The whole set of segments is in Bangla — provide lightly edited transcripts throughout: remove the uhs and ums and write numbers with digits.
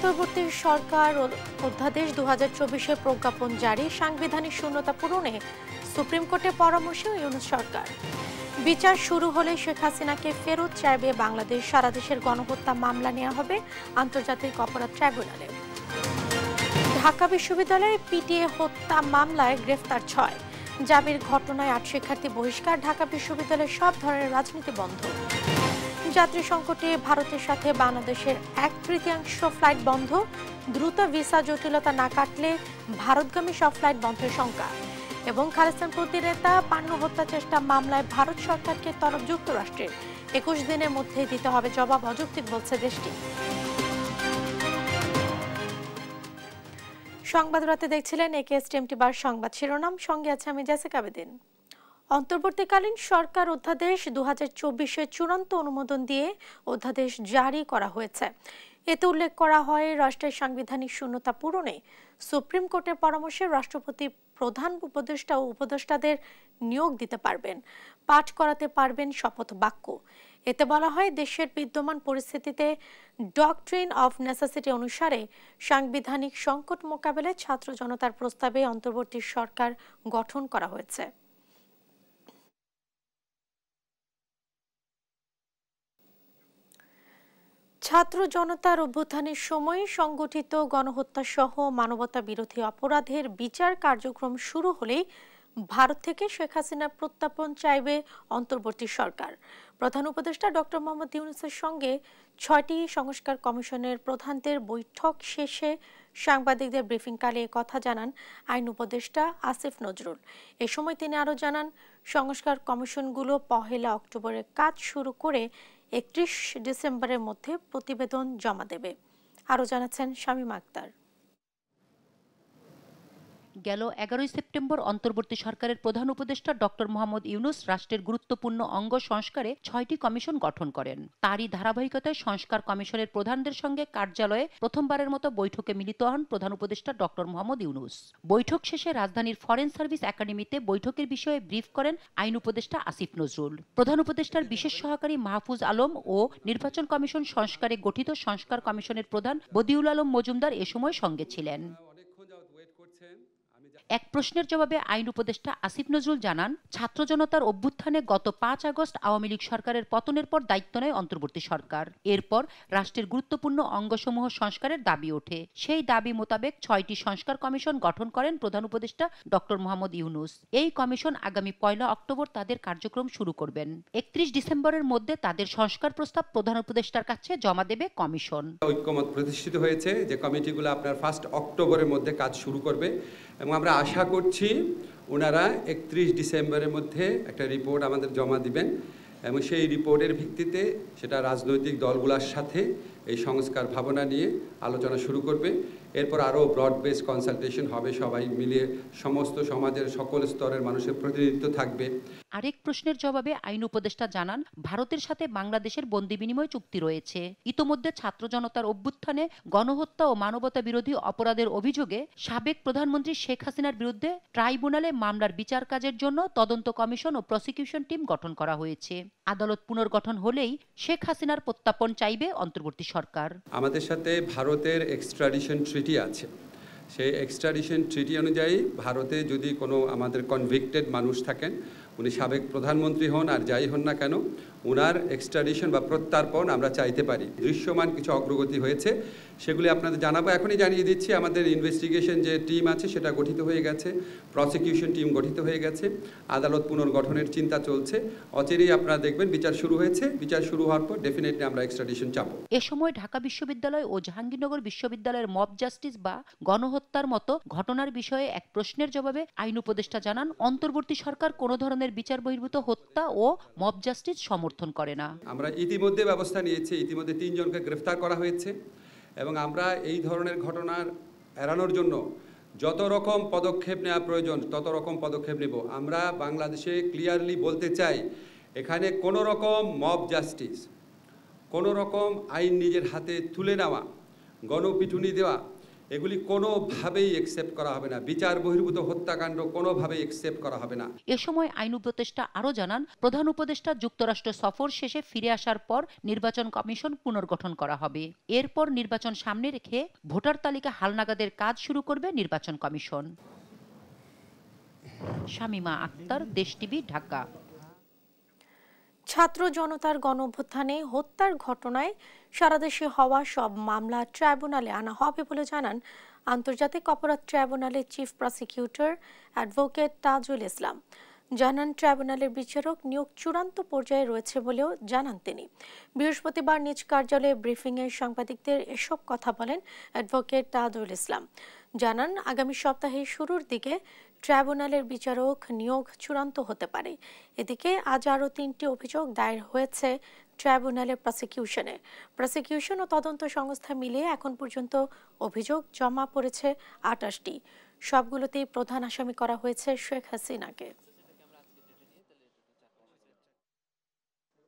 অন্তর্বর্তী সরকার অধ্যাদেশ 2024-এর প্রজ্ঞাপন জারি, সাংবিধানিক শূন্যতা পূরণে সুপ্রিম কোর্টের পরামর্শে ইউনূস সরকার। বিচার শুরু হলে শেখ হাসিনাকে ফেরত চাইবে বাংলাদেশ, সারা দেশের গণহত্যা মামলা নেওয়া হবে আন্তর্জাতিক অপরাধ ট্রাইব্যুনালে। ঢাকা বিশ্ববিদ্যালয়ে পিটিএ হত্যা মামলায় গ্রেফতার 6, জাবির ঘটনায় 8 শিক্ষার্থী বহিষ্কার, ঢাকা বিশ্ববিদ্যালয়ের সব ধরনের রাজনীতি বন্ধ। যাত্রী সংকটে ভারতের সাথে বাংলাদেশের 1/3 ফ্লাইট বন্ধ, দ্রুত ভিসা জটিলতা না কাটলে ভারতগামী সব ফ্লাইট বন্ধের শঙ্কা। এবং খালিস্তানপন্থী নেতা পান্নু হত্যা চেষ্টা মামলায় ভারত সরকারকে তলব যুক্তরাষ্ট্রের, 21 দিনের মধ্যে দিতে হবে জবাব, অযৌক্তিক বলছে দেশটি। সংবাদ রাতে দেখছিলেন একেএসটিএমটিবার সংবাদ শিরোনাম, সঙ্গে আছে আমি জেসিকা বেদিন। অন্তর্বর্তীকালীন সরকার অধ্যাদেশ 2024-এর চূড়ান্ত অনুমোদন দিয়ে অধ্যাদেশ জারি করা হয়েছে। এতে উল্লেখ করা হয়, রাষ্ট্রের সাংবিধানিক শূন্যতা পূরণে সুপ্রিম কোর্টের পরামর্শে রাষ্ট্রপতি প্রধান উপদেষ্টা ও উপদেষ্টাদের নিয়োগ দিতে পারবেন, পাঠ করাতে পারবেন শপথ বাক্য। এতে বলা হয়, দেশের বিদ্যমান পরিস্থিতিতে ডক্ট্রিন অফ নেসেসিটি অনুসারে সাংবিধানিক সংকট মোকাবেলায় ছাত্র জনতার প্রস্তাবে অন্তর্বর্তী সরকার গঠন করা হয়েছে। ছাত্র জনতার অভ্যুত্থানের সময় সংগঠিত গণহত্যা সহ মানবতা বিরোধী অপরাধের বিচার কার্যক্রম শুরু হলেই ভারত থেকে শেখ হাসিনার প্রত্যাপন চাইবে অন্তর্বর্তী সরকার। প্রধান উপদেষ্টা ডক্টর মোহাম্মদ ইউনূসের সঙ্গে 6টি সংস্কার কমিশনের প্রধানদের বৈঠক শেষে সাংবাদিকদের ব্রিফিংকালে কথা জানান আইন উপদেষ্টা আসিফ নজরুল। এ সময় তিনি আরও জানান, সংস্কার কমিশনগুলো 1 অক্টোবরে কাজ শুরু করে 31 ডিসেম্বরের মধ্যে প্রতিবেদন জমা দেবে। আরও জানাচ্ছেন শামীমা আক্তার। গেল 11 সেপ্টেম্বর অন্তর্বর্তী সরকারের প্রধান উপদেষ্টা ডক্টর মোহাম্মদ ইউনূস রাষ্ট্রের গুরুত্বপূর্ণ অঙ্গ সংস্কারে 6টি কমিশন গঠন করেন। তারই ধারাবাহিকতায় সংস্কার কমিশনের প্রধানদের সঙ্গে কার্যালয়ে প্রথমবারের মতো বৈঠকে মিলিত হন প্রধান উপদেষ্টা ডক্টর মোহাম্মদ ইউনূস। বৈঠক শেষে রাজধানীর ফরেন সার্ভিস একাডেমিতে বৈঠকের বিষয়ে ব্রিফ করেন আইন উপদেষ্টা আসিফ নজরুল। প্রধান উপদেষ্টার বিশেষ সহকারী মাহফুজ আলম ও নির্বাচন কমিশন সংস্কারে গঠিত সংস্কার কমিশনের প্রধান বদিউল আলম মজুমদার এ সময় সঙ্গে ছিলেন। এক প্রশ্নের জবাবে আইন উপদেষ্টা আসিফ নজরুল জানান, ছাত্র জনতার অভ্যুত্থানে গত 5 আগস্ট আওয়ামী লীগ সরকারের পতনের পর দায়িত্ব নেয় অন্তর্বর্তী সরকার। এরপর রাষ্ট্রের গুরুত্বপূর্ণ অঙ্গসমূহ সংস্কারের দাবি ওঠে। সেই দাবি মোতাবেক 6টি সংস্কার কমিশন গঠন করেন প্রধান উপদেষ্টা ডক্টর মোহাম্মদ ইউনূস। এই কমিশন আগামী 1 অক্টোবর তাদের কার্যক্রম শুরু করবেন। 31 ডিসেম্বরের মধ্যে তাদের সংস্কার প্রস্তাব প্রধান উপদেষ্টার কাছে জমা দেবে কমিশন। ঐক্যমত প্রতিষ্ঠিত হয়েছে যে কমিটিগুলো আপনার 1 অক্টোবরের মধ্যে কাজ শুরু করবে এবং আমরা আশা করছি ওনারা 31 ডিসেম্বরের মধ্যে একটা রিপোর্ট আমাদের জমা দিবেন এবং সেই রিপোর্টের ভিত্তিতে সেটা রাজনৈতিক দলগুলোর সাথে এই সংস্কার ভাবনা নিয়ে আলোচনা শুরু করবে। এরপর আরও ব্রড বেস কনসালটেশন হবে, সবাই মিলিয়ে সমস্ত সমাজের সকল স্তরের মানুষের প্রতিনিধিত্ব থাকবে। আরেক প্রশ্নের জবাবে আইন উপদেষ্টা জানান, ভারতের সাথে বাংলাদেশের বন্দি বিনিময় চুক্তি রয়েছে। ইতোমধ্যে ছাত্র জনতার অভ্যুত্থানে গণহত্যা ও মানবতা বিরোধী অপরাধের অভিযোগে সাবেক প্রধানমন্ত্রী শেখ হাসিনার বিরুদ্ধে ট্রাইব্যুনালে মামলার বিচার কাজের জন্য তদন্ত কমিশন ও প্রসিকিউশন টিম গঠন করা হয়েছে। আদালত পুনর্গঠন হলেই শেখ হাসিনার প্রত্যাপন চাইবে অন্তর্বর্তী সরকার। আমাদের সাথে ভারতের এক্সট্রাডিশন ট্রিটি আছে। সেই এক্সট্রাডিশন ট্রিটি অনুযায়ী ভারতে যদি কোনো আমাদের কনভিক্টেড মানুষ থাকেন, উনি সাবেক প্রধানমন্ত্রী হন আর যাই হন না কেন, ওনার এক্সট্রাডিশন বা প্রত্যার্পণ আমরা চাইতে পারি। দৃশ্যমান কিছু অগ্রগতি হয়েছে, সেগুলি আপনাদের জানাবো। এখনই জানিয়ে দিচ্ছি, আমাদের ইনভেস্টিগেশন যে টিম আছে সেটা গঠিত হয়ে গেছে, প্রসিকিউশন টিম গঠিত হয়ে গেছে, আদালত পুনর্গঠনের চিন্তা চলছে। অচিরেই আপনারা দেখবেন বিচার শুরু হয়েছে। বিচার শুরু হওয়ার পর ডেফিনেটলি আমরা এক্সট্রাডিশন চাবো। এ সময় ঢাকা বিশ্ববিদ্যালয় ও জাহাঙ্গীরনগর বিশ্ববিদ্যালয়ের মব জাস্টিস বা গণহত্যার মতো ঘটনার বিষয়ে এক প্রশ্নের জবাবে আইন উপদেষ্টা জানান, অন্তর্বর্তী সরকার কোনো ধরনের বিচার বহির্ভূত হত্যা ও মব জাস্টিস সমর্থন করে না। আমরা ইতিমধ্যে ব্যবস্থা নিয়েছি, ইতিমধ্যে 3 জনকে গ্রেফতার করা হয়েছে এবং আমরা এই ধরনের ঘটনার এড়ানোর জন্য যত রকম পদক্ষেপ নেওয়া প্রয়োজন তত রকম পদক্ষেপ নেব। আমরা বাংলাদেশে ক্লিয়ারলি বলতে চাই, এখানে কোনো রকম মব জাস্টিস, কোনো রকম আইন নিজের হাতে তুলে নেওয়া, গণপিটুনি দেওয়া, এগুলি কোনোভাবেই একসেপ্ট করা হবে না। বিচার বহির্ভূত হত্যাকাণ্ড কোনোভাবেই একসেপ্ট করা হবে না। এ সময় আইন উপদেষ্টা আরও জানান, প্রধান উপদেষ্টা যুক্তরাষ্ট্র সফর শেষে ফিরে আসার পর নির্বাচন কমিশন পুনর্গঠন করা হবে। এরপর নির্বাচন সামনে রেখে ভোটার তালিকা হালনাগাদের কাজ শুরু করবে নির্বাচন কমিশন। শামিমা আক্তার, দেশ টিভি, ঢাকা। ছাত্র জনতার গণঅভ্যুত্থানে হত্যার ঘটনায় সারা দেশে হওয়া সব মামলা ট্রাইব্যুনালে আনা হবে বলে জানান আন্তর্জাতিক অপরাধ ট্রাইব্যুনালের chief prosecutor advocate Tajul Islam. জানান, ট্রাইব্যুনালের বিচারক নিয়োগ চূড়ান্ত পর্যায়ে রয়েছে বলেও জানান তিনি। বৃহস্পতিবার নিজ কার্যালয়ে ব্রিফিংয়ে সাংবাদিকদের এসব কথা বলেন অ্যাডভোকেট তাজুল ইসলাম। জানান, আগামী সপ্তাহের শুরুর দিকে ট্রাইব্যুনালের বিচারক নিয়োগ চূড়ান্ত হতে পারে। এদিকে আজ আরও 3টি অভিযোগ দায়ের হয়েছে ট্রাইব্যুনালের প্রসিকিউশন ও তদন্ত সংস্থা মিলিয়ে এখন পর্যন্ত অভিযোগ জমা পড়েছে 28টি। সবগুলোতেই প্রধান আসামি করা হয়েছে শেখ হাসিনাকে।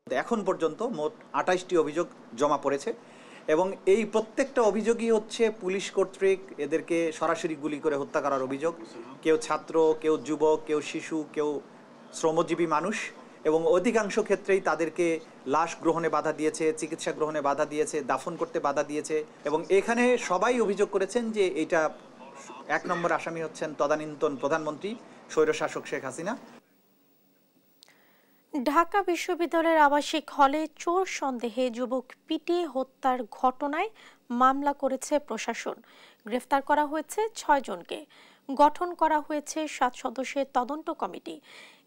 এখন পর্যন্ত মোট 28টি অভিযোগ জমা পড়েছে এবং এই প্রত্যেকটা অভিযোগই হচ্ছে পুলিশ কর্তৃক এদেরকে সরাসরি গুলি করে হত্যা করার অভিযোগ। কেউ ছাত্র, কেউ যুবক, কেউ শিশু, কেউ শ্রমজীবী মানুষ, এবং অধিকাংশ ক্ষেত্রেই তাদেরকে লাশ গ্রহণে বাধা দিয়েছে, চিকিৎসা গ্রহণে বাধা দিয়েছে, দাফন করতে বাধা দিয়েছে। এবং এখানে সবাই অভিযোগ করেছেন যে এটা 1 নম্বর আসামি হচ্ছেন তদানীন্তন প্রধানমন্ত্রী স্বৈরশাসক শেখ হাসিনা। ঢাকা বিশ্ববিদ্যালয়ের আবাসিক হলে চোর সন্দেহে যুবক পিটিয়ে হত্যার ঘটনায় মামলা করেছে প্রশাসন। গ্রেফতার করা হয়েছে 6 জনকে। গঠন করা হয়েছে 7 সদস্যের তদন্ত কমিটি।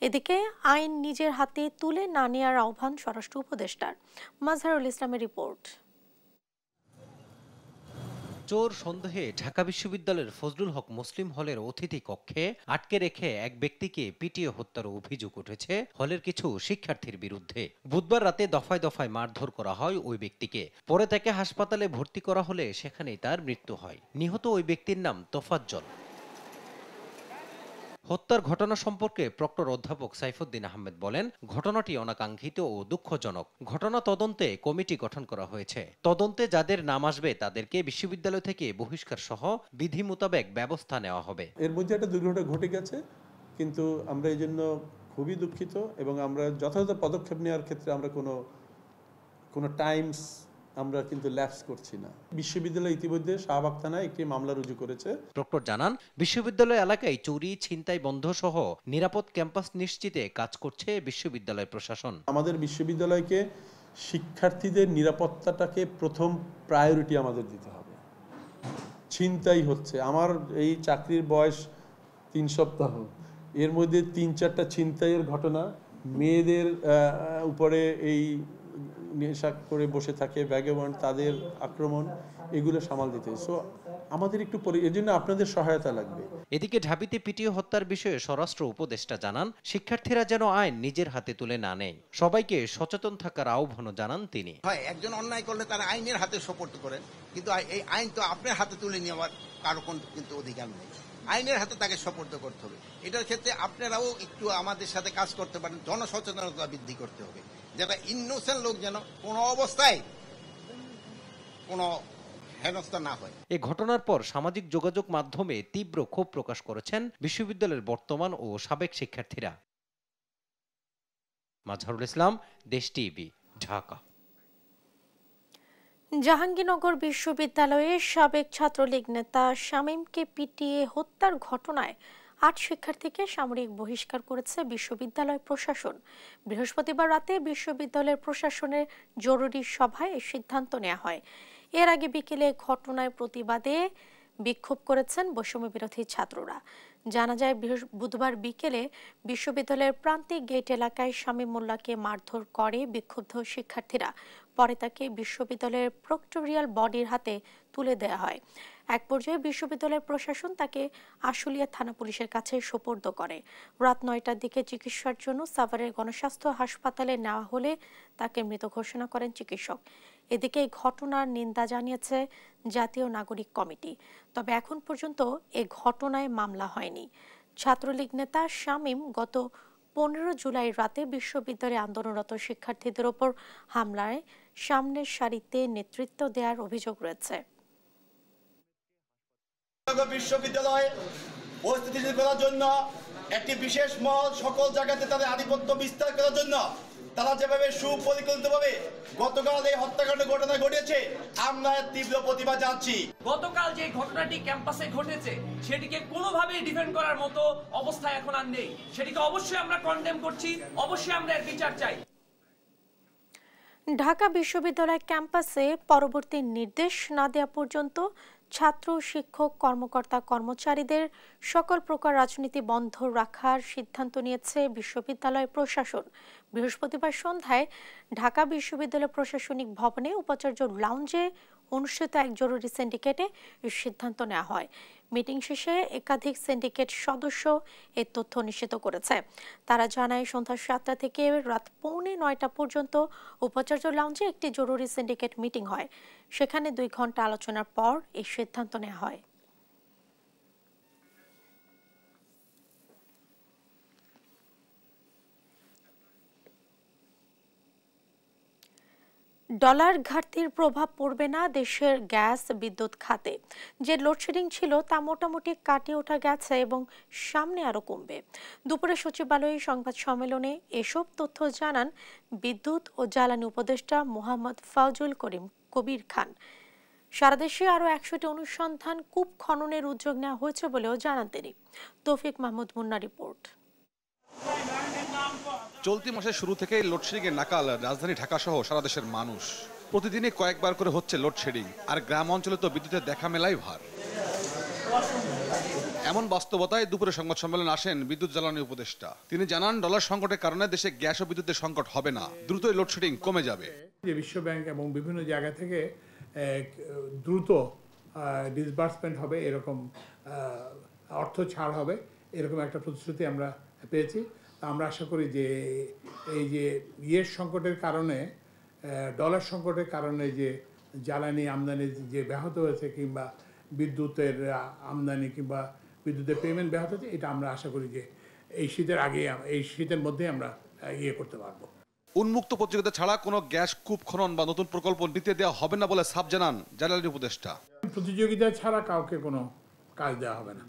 এদিকে আইন নিজের হাতে তুলে না নেওয়ার আহ্বান স্বরাষ্ট্র উপদেষ্টার। মাজহারুল ইসলামের রিপোর্ট। চোর সন্দেহে ঢাকা বিশ্ববিদ্যালয়ের ফজলুল হক মুসলিম হলের অতিথি কক্ষে আটকে রেখে এক ব্যক্তিকে পিটিয়ে হত্যার অভিযোগ উঠেছে হলের কিছু শিক্ষার্থীর বিরুদ্ধে। বুধবার রাতে দফায় দফায় মারধর করা হয় ওই ব্যক্তিকে। পরে তাকে হাসপাতালে ভর্তি করা হলে সেখানেই তার মৃত্যু হয়। নিহত ওই ব্যক্তির নাম তোফাজ্জল। হত্যার ঘটনা সম্পর্কে প্রক্টর অধ্যাপক সাইফুদ্দিন আহমেদ বলেন, ঘটনাটি অনাকাঙ্ক্ষিত ও দুঃখজনক। ঘটনা তদন্তে কমিটি গঠন করা হয়েছে। তদন্তে যাদের নাম আসবে তাদেরকে বিশ্ববিদ্যালয় থেকে বহিষ্কার সহ বিধি মোতাবেক ব্যবস্থা নেওয়া হবে। এর মধ্যে একটা দুর্ঘটনা ঘটে গেছে, কিন্তু আমরা এই জন্য খুবই দুঃখিত এবং আমরা যথাযথ পদক্ষেপ নেওয়ার ক্ষেত্রে আমরা কোনো টাইমস আমরা কিন্তু ল্যাপস করছি না। বিশ্ববিদ্যালয় ইতিমধ্যে শাহবাগ থানায় একটি মামলা রুজু করেছে। প্রক্টর জানান, বিশ্ববিদ্যালয় এলাকায় চুরি, ছিনতাই বন্ধ সহ নিরাপদ ক্যাম্পাস নিশ্চিতে কাজ করছে বিশ্ববিদ্যালয় প্রশাসন। আমাদের বিশ্ববিদ্যালয়কে শিক্ষার্থীদের নিরাপত্তাটাকে প্রথম প্রায়োরিটি আমাদের দিতে হবে। ছিনতাই হচ্ছে, আমার এই চাকরির বয়স 3 সপ্তাহ, এর মধ্যে 3-4টা ছিনতাইয়ের ঘটনা, মেয়েদের উপরে এই নেশা করে বসে থাকে ভ্যাগাবন্ড, তাদের আক্রমণ, এগুলো সামাল দিতে। সো আমাদের একটু এর জন্য আপনাদের সহায়তা লাগবে। এদিকে ঢাবিতে পিটিয়ে হত্যার বিষয়ে স্বরাষ্ট্র উপদেষ্টা জানান, শিক্ষার্থীরা যেন আইন নিজের হাতে তুলে না নেয়। সবাইকে সচেতন থাকার আহ্বানও জানান তিনি। হয় একজন অন্যায় করলে তারা আইনের হাতে সোপর্দ করেন, কিন্তু এই আইন তো আপনার হাতে তুলে নেওয়ার কারো কিন্তু অধিকার নেই। আইনের হাতে তাকে সোপর্দ করতে হবে। এটার ক্ষেত্রে আপনারাও একটু আমাদের সাথে কাজ করতে পারেন, জনসচেতনতা বৃদ্ধি করতে হবে, যেটা ইনোসেন্ট লোক যেন কোনো অবস্থায় কোনো হেনস্থা না হয়। এই ঘটনার পর সামাজিক যোগাযোগ মাধ্যমে তীব্র ক্ষোভ প্রকাশ করেছেন বিশ্ববিদ্যালয়ের বর্তমান ও সাবেক শিক্ষার্থীরা। মাজহারুল ইসলাম, দেশ টিভি, ঢাকা। জাহাঙ্গীরনগর বিশ্ববিদ্যালয়ের সাবেক ছাত্রলীগ নেতা শামীমকে পিটিয়ে হত্যার ঘটনায় 8 শিক্ষার্থীকে সামরিক বহিষ্কার করেছে বিশ্ববিদ্যালয় প্রশাসন। বৃহস্পতিবার রাতে বিশ্ববিদ্যালয়ের প্রশাসনের জরুরি সভায় এই সিদ্ধান্ত নেওয়া হয়। এর আগে বিকেলে ঘটনার প্রতিবাদে বিক্ষোভ করেছেন বৈষম্য বিরোধী ছাত্ররা। জানা যায়, বুধবার বিকেলে বিশ্ববিদ্যালয়ের প্রান্তিক গেট এলাকায় শামীম মোল্লাকে মারধর করে বিক্ষুব্ধ শিক্ষার্থীরা। পরে তাকে বিশ্ববিদ্যালয়ের প্রক্টোরিয়াল বডির হাতে তুলে দেওয়া হয়। এক পর্যায়ে বিশ্ববিদ্যালয়ের প্রশাসন তাকে আশুলিয়া থানা পুলিশের কাছে সোপর্দ করে। রাত 9টার দিকে চিকিৎসার জন্য সাভারের গণস্বাস্থ্য হাসপাতালে নেওয়া হলে তাকে মৃত ঘোষণা করেন চিকিৎসক। এদিকে এই ঘটনার নিন্দা জানিয়েছে জাতীয় নাগরিক কমিটি। তবে এখন পর্যন্ত এ ঘটনায় মামলা হয়নি। ছাত্রলীগ নেতা শামীম গত 15 জুলাই রাতে বিশ্ববিদ্যালয়ে আন্দোলনরত শিক্ষার্থীদের ওপর হামলায় সামনের সারিতে নেতৃত্ব দেওয়ার অভিযোগ রয়েছে। বিশ্ববিদ্যালয়ে পরিস্থিতি করার জন্য একটি বিশেষ মহল সকল জায়গাতে তাদের আধিপত্য বিস্তার করার জন্য তারা যেভাবে সুপরিকল্পিতভাবে গতকাল এই হত্যাকাণ্ডের ঘটনা ঘটেছে, আমরা তীব্র প্রতিবাদ জানাচ্ছি। গতকাল যে ঘটনাটি ক্যাম্পাসে ঘটেছে সেটিকে কোনোভাবেই ডিফেন্ড করার মতো অবস্থা এখন আর নেই। সেটিকে অবশ্যই আমরা কন্ডেম করছি, অবশ্যই আমরা এর বিচার চাই। ঢাকা বিশ্ববিদ্যালয় ক্যাম্পাসে পরবর্তী নির্দেশ না দেওয়া পর্যন্ত ছাত্র, শিক্ষক, কর্মকর্তা, কর্মচারীদের সকল প্রকার রাজনীতি বন্ধ রাখার সিদ্ধান্ত নিয়েছে বিশ্ববিদ্যালয় প্রশাসন। বৃহস্পতিবার সন্ধ্যায় ঢাকা বিশ্ববিদ্যালয় প্রশাসনিক ভবনে উপাচার্য লাউঞ্জে অনুষ্ঠিত এক জরুরি সিন্ডিকেটে এই সিদ্ধান্ত নেওয়া হয়। মিটিং শেষে একাধিক সিন্ডিকেট সদস্য এই তথ্য নিশ্চিত করেছে। তারা জানায় সন্ধ্যা 7টা থেকে রাত 8:45 পর্যন্ত উপাচার্য লাউঞ্জে একটি জরুরি সিন্ডিকেট মিটিং হয়। সেখানে 2 ঘন্টা আলোচনার পর এই সিদ্ধান্ত নেওয়া হয়। ডলার ঘাটতির প্রভাব পড়বে না দেশের গ্যাস বিদ্যুৎ খাতে। যে লোডশেডিং ছিল তা মোটামুটি কাটিয়ে ওঠা গেছে এবং সামনে আরো কমবে। দুপুরে সচিবালয়ে সংবাদ সম্মেলনে এসব তথ্য জানান বিদ্যুৎ ও জ্বালানি উপদেষ্টা মোহাম্মদ ফাউজুল কবির খান। সারা দেশে আরো 100টি অনুসন্ধান কূপ খননের উদ্যোগ নেওয়া হয়েছে বলেও জানান তিনি। তৌফিক মাহমুদ মুন্না রিপোর্ট। চলতি মাসের শুরু থেকেই লোডশেডিং এর নাকাল রাজধানী ঢাকা সহ সারা দেশের মানুষ। প্রতিদিনই কয়েকবার করে হচ্ছে লোডশেডিং, আর গ্রাম অঞ্চলে তো বিদ্যুতের দেখা মেলাই ভার। এমন বাস্তবতায় দুপুরে সংবাদ সম্মেলনে আসেন বিদ্যুৎ জ্বালানি উপদেষ্টা। তিনি জানান ডলার সংকটের কারণে দেশে গ্যাস ও বিদ্যুতের সংকট হবে না, দ্রুতই লোডশেডিং কমে যাবে। বিশ্ব ব্যাংক এবং বিভিন্ন জায়গা থেকে দ্রুত ডিসবার্সমেন্ট হবে, এরকম অর্থ ছাড় হবে, এরকম একটা প্রতিশ্রুতি আমরা পেয়েছি। আমরা আশা করি যে এই যে সংকটের কারণে, ডলার সংকটের কারণে যে জ্বালানি আমদানি যে ব্যাহত হয়েছে কিংবা বিদ্যুতের আমদানি কিংবা বিদ্যুতের পেমেন্ট ব্যাহত হয়েছে, এটা আমরা আশা করি যে এই শীতের আগে, এই শীতের মধ্যে আমরা করতে পারবো। উন্মুক্ত প্রতিযোগিতা ছাড়া কোনো গ্যাস কূপ খনন বা নতুন প্রকল্প নিতে দেওয়া হবে না বলে সাফ জানান জ্বালানি উপদেষ্টা। প্রতিযোগিতা ছাড়া কাউকে কোনো কাজ দেওয়া হবে না,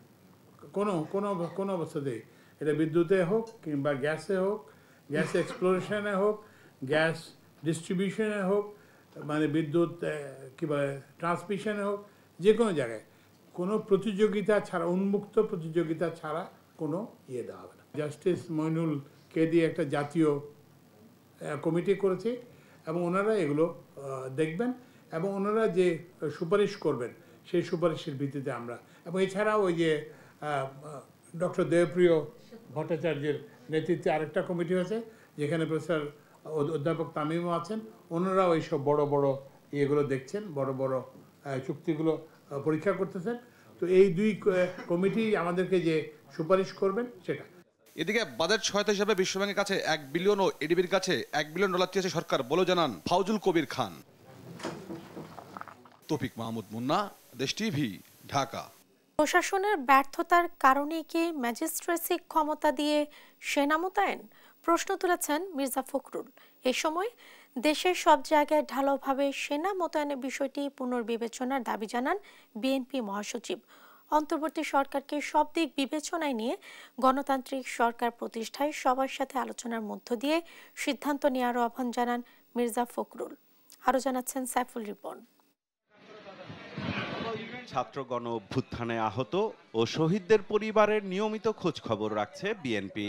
কোনো অবস্থাতেই। এটা বিদ্যুতে হোক কিংবা গ্যাসে হোক, গ্যাস এক্সপ্লোরেশনে হোক, গ্যাস ডিস্ট্রিবিউশনে হোক, মানে বিদ্যুৎ কিংবা ট্রান্সমিশনে হোক, যে কোনো জায়গায় কোনো প্রতিযোগিতা ছাড়া, উন্মুক্ত প্রতিযোগিতা ছাড়া কোনো দেওয়া হবে না। জাস্টিস মইনুলকে দিয়ে একটা জাতীয় কমিটি করেছে এবং ওনারা এগুলো দেখবেন এবং ওনারা যে সুপারিশ করবেন সেই সুপারিশের ভিত্তিতে আমরা, এবং এছাড়াও ওই যে ডক্টর দেবপ্রিয় ভট্টাচার্যের নেতৃত্বে আরেকটা কমিটি হয়েছে যেখানে প্রফেসর অধ্যাপক তামিমও আছেন। ওনারাও এইসব বড় বড় ইয়েগুলো দেখছেন, বড় বড় চুক্তিগুলো পরীক্ষা করতেছেন। তো এই 2 কমিটি আমাদেরকে যে সুপারিশ করবেন সেটা। এদিকে বাজেট সহায়তা হিসেবে বিশ্বব্যাংকের কাছে 1 বিলিয়ন ও এডিবির কাছে $1 বিলিয়ন চেয়েছে সরকার বলে জানান ফাউজুল কবির খান। তৌফিক মাহমুদ মুন্না, দেশ টিভি, ঢাকা। প্রশাসনের ব্যর্থতার কারণে কি ম্যাজিস্ট্রেসি ক্ষমতা দিয়ে সেনা মোতায়েন? প্রশ্ন তুলেছেন মির্জা ফখরুল। এ সময় দেশের সব জায়গায় ঢালাওভাবে সেনা মোতায়েনের বিষয়টি পুনর্বিবেচনার দাবি জানান বিএনপি মহাসচিব। অন্তর্বর্তী সরকারকে সব দিক বিবেচনায় নিয়ে গণতান্ত্রিক সরকার প্রতিষ্ঠায় সবার সাথে আলোচনার মধ্য দিয়ে সিদ্ধান্ত নেওয়ার আহ্বান জানান মির্জা ফখরুল। আরও জানাচ্ছেন সাইফুল রিপন। ছাত্র গণ অভ্যুত্থানে আহত ও শহীদদের পরিবারের নিয়মিত খোঁজ খবর রাখছে বিএনপি।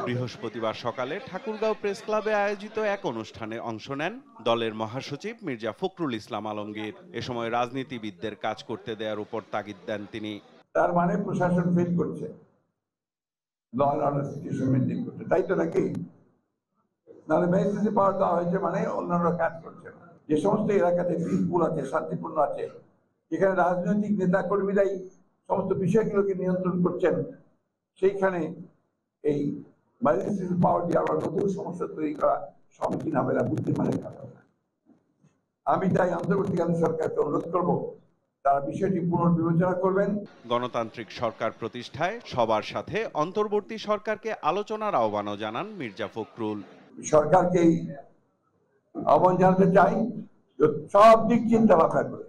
বৃহস্পতিবার সকালে ঠাকুরগাঁও প্রেস ক্লাবে আয়োজিত এক অনুষ্ঠানে অংশ নেন দলের মহাসচিব মির্জা ফখরুল ইসলাম আলমগীর। এ সময় রাজনীতিবিদদের কাজ করতে দেওয়ার উপর তাগিদ দেন তিনি। তার মানে প্রশাসন ফেল করছে, law and order situation maintain করতে, তাই তো নাকি? নাহলে ম্যাজিস্ট্রেসি পাওয়ার দেওয়া হয়েছে মানে অন্যান্য কাজ করছে। যে সমস্ত এলাকাতে পিসফুল আছে, শান্তিপূর্ণ আছে, যেখানে রাজনৈতিক নেতা কর্মীরাই সমস্ত বিষয়গুলোকে নিয়ন্ত্রণ করছেন, সেইখানে এই ম্যাজিস্ট্রেসি পাওয়ার দিয়ে আবার নতুন সমস্যা তৈরি করা সম্মুখীন হবে না, বুদ্ধিমানের কাজ হবে। আমি তাই অন্তর্বর্তীকালীন সরকারকে অনুরোধ করব তারা বিষয়টি পুনর্বিবেচনা করবেন। গণতান্ত্রিক সরকার প্রতিষ্ঠায় সবার সাথে অন্তর্বর্তী সরকারকে আলোচনার আহ্বানও জানান মির্জা ফখরুল। সরকারকেই আহ্বান জানাতে চাই সব দিক চিন্তা ভাবনা করে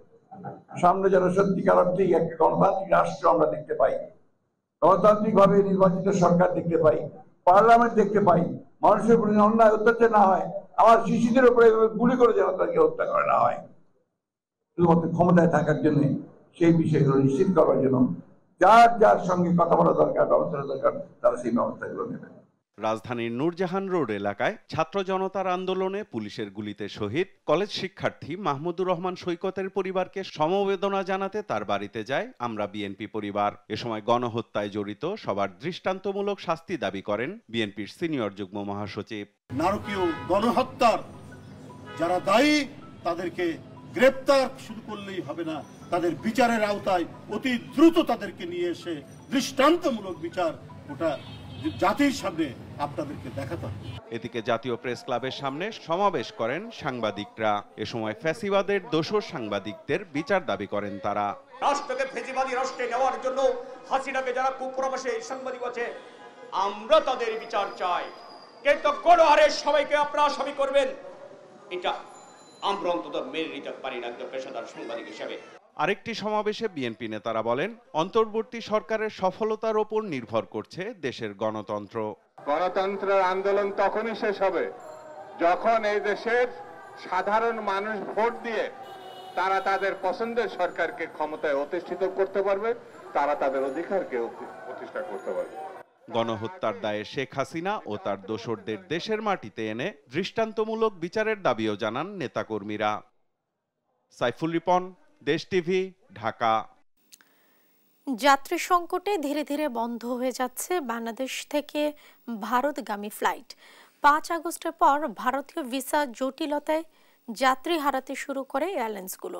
সামনে যেন সত্যিকার অর্থেই একটা গণতান্ত্রিক রাষ্ট্র আমরা দেখতে পাই, গণতান্ত্রিকভাবে নির্বাচিত সরকার দেখতে পাই, পার্লামেন্ট দেখতে পাই, মানুষের উপরে অন্যায় অত্যাচার না হয়, আমার শিশুদের উপরে গুলি করে যেন তাকে হত্যা করা না হয়। শুধুমাত্র ক্ষমতায় থাকার জন্য সেই বিষয়গুলো নিশ্চিত করার জন্য যার যার সঙ্গে কথা বলা দরকার, ব্যবস্থা দরকার, তারা সেই ব্যবস্থাগুলো নেবেন। রাজধানীর নূরজাহান রোড এলাকায় ছাত্র জনতার আন্দোলনে পুলিশের গুলিতে শহীদ কলেজ শিক্ষার্থী মাহমুদুর রহমান সৈকতের পরিবারকে সমবেদনা জানাতে তার বাড়িতে যায় আমরা বিএনপি পরিবার। এ সময় গণহত্যায় জড়িত সবার দৃষ্টান্তমূলক শাস্তি দাবি করেন বিএনপির সিনিয়র যুগ্ম মহাসচিব। নারকীয় গণহত্যার যারা দায়ী তাদেরকে গ্রেপ্তার শুরু করলেই হবে না, তাদের বিচারের আওতায় অতি দ্রুত তাদেরকে নিয়ে এসে দৃষ্টান্তমূলক বিচার ওটা জাতির সামনে আপনাদেরকে দেখাতে হবে। এদিকে জাতীয় প্রেস ক্লাবের সামনে সমাবেশ করেন সাংবাদিকরা। এ সময় ফ্যাসিবাদের দোষর সাংবাদিকদের বিচার দাবি করেন তারা। রাষ্ট্রকে ফ্যাসিবাদী রাষ্ট্রে নেওয়ার জন্য হাসিনাকে যারা কুপরামর্শে সাংবাদিক আছে, আমরা তাদের বিচার চাই, কিন্তু গণহারে সবাইকে আপনারা আসামি করবেন, এটা আমরা অন্তত মেনে নিতে পারি না একজন পেশাদার সাংবাদিক হিসেবে। আরেকটি সমাবেশে বিএনপি নেতারা বলেন, অন্তর্বর্তী সরকারের সফলতার ওপর নির্ভর করছে দেশের গণতন্ত্র। গণতন্ত্রের আন্দোলন তখনই শেষ হবে যখন এই দেশের সাধারণ মানুষ ভোট দিয়ে তারা তাদের পছন্দের সরকারকে ক্ষমতায় অধিষ্ঠিত করতে পারবে, তারা তাদের অধিকারকে প্রতিষ্ঠা করতে পারবে। গণহত্যার দায়ে শেখ হাসিনা ও তার দোসরদের দেশের মাটিতে এনে দৃষ্টান্তমূলক বিচারের দাবিও জানান নেতাকর্মীরা। সাইফুল রিপন, দেশ টিভি, ঢাকা। যাত্রী সংকটে ধীরে ধীরে বন্ধ হয়ে যাচ্ছে বাংলাদেশ থেকে ভারতগামী ফ্লাইট। 5 আগস্টের পর ভারতীয় ভিসা জটিলতায় যাত্রী হারাতে শুরু করে এয়ারলাইন্সগুলো।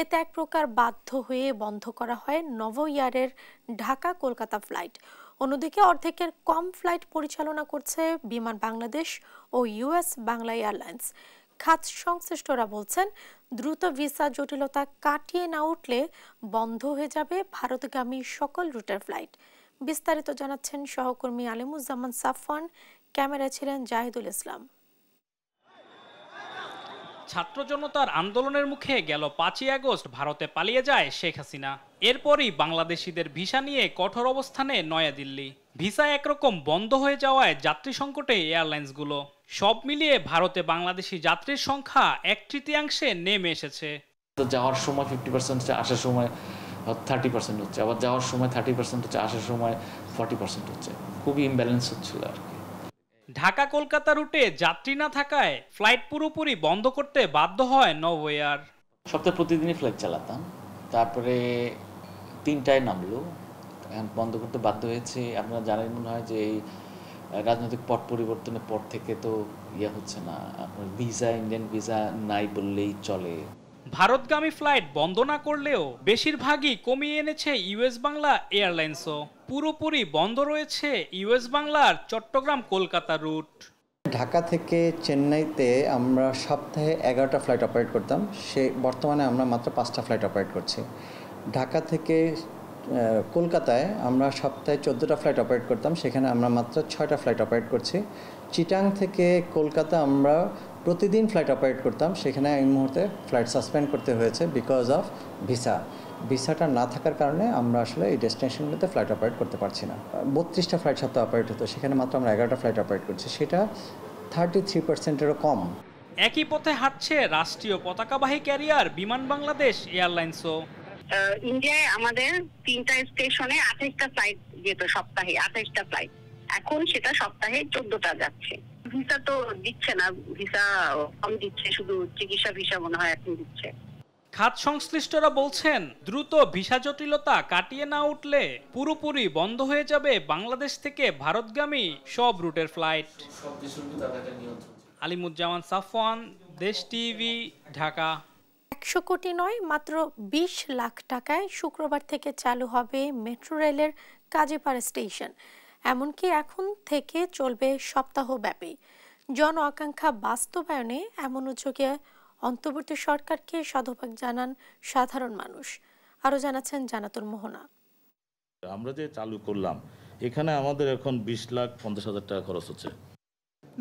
এতে এক প্রকার বাধ্য হয়ে বন্ধ করা হয় নভো এয়ারের ঢাকা কলকাতা ফ্লাইট। অন্যদিকে অর্ধেকের কম ফ্লাইট পরিচালনা করছে বিমান বাংলাদেশ ও ইউএস বাংলা এয়ারলাইন্স। খাত সংশ্লিষ্টরা বলছেন, দ্রুত ভিসা জটিলতা কাটিয়ে না উঠলে বন্ধ হয়ে যাবে ভারতগামী সকল রুটের ফ্লাইট। বিস্তারিত জানাচ্ছেন সহকর্মী আলিমুজ্জামান সাফওয়ান, ক্যামেরায় ছিলেন জাহিদুল ইসলাম। ছাত্র জনতার আন্দোলনের মুখে গেল 5 আগস্ট ভারতে পালিয়ে যায় শেখ হাসিনা। এরপরই বাংলাদেশিদের ভিসা নিয়ে কঠোর অবস্থানে নয়াদিল্লি। ভিসা একরকম বন্ধ হয়ে যাওয়ায় যাত্রী সংকটে এয়ারলাইন্সগুলো। সব মিলিয়ে ভারতে বাংলাদেশি যাত্রীর সংখ্যা 1/3 নেমে এসেছে। যাওয়ার সময় 50% হচ্ছে, আসার সময় 30% হচ্ছে, আবার যাওয়ার সময় 30% হচ্ছে, আসার সময় 40% হচ্ছে। খুবই ইমব্যালেন্স হচ্ছিল আর কি। ঢাকা কলকাতা রুটে যাত্রী না থাকায় ফ্লাইট পুরোপুরি বন্ধ করতে বাধ্য হয় নভো এয়ার। সপ্তাহে প্রতিদিনই ফ্লাইট চালাতাম, তারপরে 3টায় নামলো, এখন বন্ধ করতে বাধ্য হয়েছে। আপনারা জানেন মনে হয় যে এই রাজনৈতিক পট পরিবর্তনের পর থেকে তো হচ্ছে না, আপনার ভিসা, ইন্ডিয়ান ভিসা নাই বললেই চলে। ভারতগামী ফ্লাইট বন্ধ না করলেও বেশিরভাগই কমিয়ে এনেছে ইউএস বাংলা এয়ারলাইন্সও। পুরোপুরি বন্ধ রয়েছে ইউএস বাংলার চট্টগ্রাম কলকাতা রুট। ঢাকা থেকে চেন্নাইতে আমরা সপ্তাহে 11টা ফ্লাইট অপারেট করতাম, বর্তমানে আমরা মাত্র 5টা ফ্লাইট অপারেট করছি। ঢাকা থেকে কলকাতায় আমরা সপ্তাহে 14টা ফ্লাইট অপারেট করতাম, সেখানে আমরা মাত্র 6টা ফ্লাইট অপারেট করছি। চিটাং থেকে কলকাতা আমরা প্রতিদিন ফ্লাইট অপারেট করতাম, সেখানে এই মুহূর্তে ফ্লাইট সাসপেন্ড করতে হয়েছে বিকজ অফ ভিসাটা না থাকার কারণে আমরা আসলে এই ডেস্টিনেশনগুলোতে ফ্লাইট অপারেট করতে পারছি না। 32টা ফ্লাইট সপ্তাহে অপারেট হতো, সেখানে মাত্র আমরা 11টা ফ্লাইট অপারেট করছি, সেটা 33%-এরও কম। একই পথে হাঁটছে রাষ্ট্রীয় পতাকাবাহী ক্যারিয়ার বিমান বাংলাদেশ এয়ারলাইন্সও। ইন্ডিয়ায় আমাদের 3টা স্টেশনে 28টা ফ্লাইট যেত, সপ্তাহে 28টা ফ্লাইট, এখন সেটা সপ্তাহে 14টা যাচ্ছে। ভিসা তো দিচ্ছে না, ভিসা কম দিচ্ছে, শুধু চিকিৎসা ভিসা মনে হয় এখন দিচ্ছে। খাত সংশ্লিষ্টরা বলছেন, দ্রুত ভিসা জটিলতা কাটিয়ে না উঠলে পুরোপুরি বন্ধ হয়ে যাবে বাংলাদেশ থেকে ভারতগামী সব রুটের ফ্লাইট। আলিমুজ্জামান সাফওয়ান, দেশ টিভি, ঢাকা। 100 কোটি নয়, মাত্র 20 লাখ টাকায় শুক্রবার থেকে চালু হবে মেট্রো রেলের কাজীপাড়া স্টেশন। এমনকি এখন থেকে চলবে সপ্তাহব্যাপী। জন আকাঙ্ক্ষা বাস্তবায়নে এমন উদ্যোগে অন্তর্বর্তী সরকারকে শতভাগ জানান সাধারণ মানুষ। আরো জানাচ্ছেন জানাতুল মোহনা। আমরা যে চালু করলাম, এখানে আমাদের এখন 20,50,000 টাকা খরচ হচ্ছে।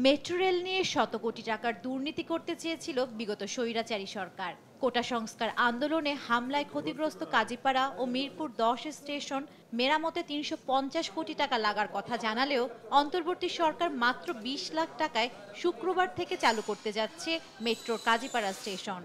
মেট্রো রেল নিয়ে শত কোটি টাকার দুর্নীতি করতে চেয়েছিল বিগত স্বৈরাচারী সরকার। কোটা সংস্কার আন্দোলনে হামলায় ক্ষতিগ্রস্ত কাজীপাড়া ও মিরপুর 10 স্টেশন মেরামতে 350 কোটি টাকা লাগার কথা জানালেও অন্তর্বর্তী সরকার মাত্র 20 লাখ টাকায় শুক্রবার থেকে চালু করতে যাচ্ছে মেট্রোর কাজীপাড়া স্টেশন।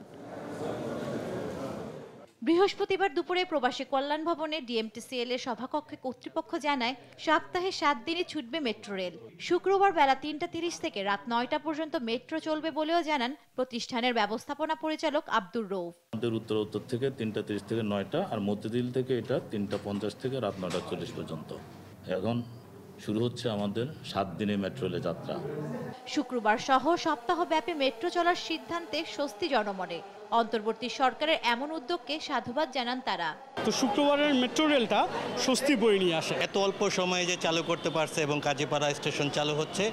বৃহস্পতিবার দুপুরে প্রবাসী কল্যাণ ভবনে ডিএমটিসিএল এর সভাকক্ষে কর্তৃপক্ষ জানায় সপ্তাহে 7 দিনই ছুটবে মেট্রো রেল। শুক্রবার বেলা 3:30 থেকে রাত 9টা পর্যন্ত মেট্রো চলবে বলেও জানান প্রতিষ্ঠানের ব্যবস্থাপনা পরিচালক আব্দুর রউফ। আমাদের উত্তর থেকে 3:30 থেকে 9টা আর মধ্যদিল থেকে এটা 3:50 থেকে রাত 9:40 পর্যন্ত। এখন শুরু হচ্ছে আমাদের 7 দিনের মেট্রো রেলের যাত্রা। শুক্রবার সহ সপ্তাহব্যাপী মেট্রো চলার সিদ্ধান্তে স্বস্তি জনমনে। অন্তর্বর্তী সরকারের এমন উদ্যোগকে সাধুবাদ জানান তারা। তো শুক্রবারের মেট্রো রেলটা স্বস্তি বয়ে নিয়ে আসে। এত অল্প সময়ে যে চালু করতে পারছে এবং কাজীপাড়া স্টেশন চালু হচ্ছে,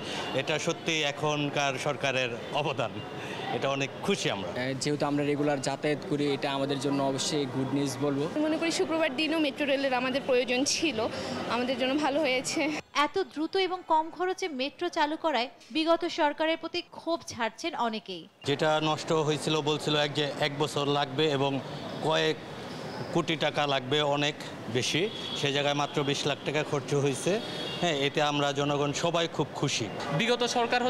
এটা সত্যি এখনকার সরকারের অবদান। এটা অনেক খুশি আমরা। যেহেতু আমরা রেগুলার যাতায়াত করি, এটা আমাদের জন্য অবশ্যই গুড নিউজ বলবো। মনে করি শুক্রবার দিনও মেট্রো রেলের আমাদের প্রয়োজন ছিল, আমাদের জন্য ভালো হয়েছে। এত দ্রুত এবং কম খরচে মেট্রো চালু করায় বিগত সরকারের প্রতি ক্ষোভ ছাড়ছেন অনেকেই। যেটা নষ্ট হয়েছিল বলছিল এক বছর লাগবে এবং কয়েক কোটি টাকা লাগবে, অনেক বেশি। সে জায়গায় মাত্র 20 লাখ টাকা খরচ হয়েছে। হ্যাঁ, এতে আমরা জনগণ সবাই খুব খুশি। বিগত সরকার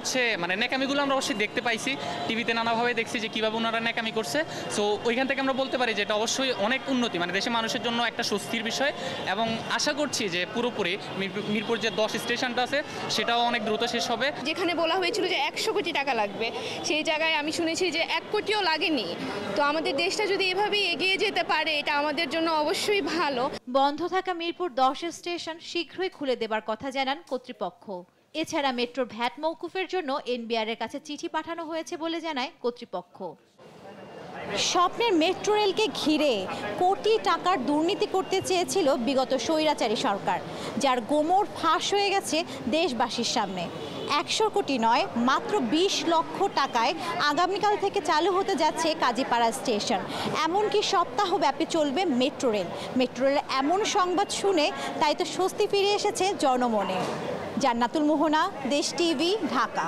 ন্যাকামিগুলো আমরা অবশ্যই দেখতে পাইছি, টিভিতে নানাভাবে দেখছি যে কিভাবে ওনারা ন্যাকামি করছে। সো ওইখান থেকে আমরা বলতে পারি যে এটা অবশ্যই অনেক উন্নতি, দেশের মানুষের জন্য একটা স্বস্তির বিষয়। এবং আশা করছি যে পুরোপুরি মিরপুর যে 10 স্টেশনটা আছে সেটাও অনেক দ্রুত শেষ হবে। যেখানে বলা হয়েছিল যে 100 কোটি টাকা লাগবে, সেই জায়গায় আমি শুনেছি যে 1 কোটিও লাগেনি। তো আমাদের দেশটা যদি এভাবেই এগিয়ে যেতে পারে, এটা আমাদের জন্য অবশ্যই ভালো। বন্ধ থাকা মিরপুর 10 স্টেশন শীঘ্রই খুলে দেবার কথা জানান কর্তৃপক্ষ। এছাড়া মেট্রোর ভ্যাট মওকুফের জন্য এনবিআর এর কাছে চিঠি পাঠানো হয়েছে বলে জানায় কর্তৃপক্ষ। স্বপ্নের মেট্রো রেলকে ঘিরে কোটি টাকার দুর্নীতি করতে চেয়েছিল বিগত স্বৈরাচারী সরকার, যার গোমর ফাঁস হয়ে গেছে দেশবাসীর সামনে। 100 কোটি নয়, মাত্র 20 লক্ষ টাকায় আগামীকাল থেকে চালু হতে যাচ্ছে কাজীপাড়া স্টেশন। এমনকি সপ্তাহব্যাপী চলবে মেট্রো রেল। মেট্রো রেল এমন সংবাদ শুনে তাই তো স্বস্তি ফিরে এসেছে জনমনে। জান্নাতুল মোহনা, দেশ টিভি, ঢাকা।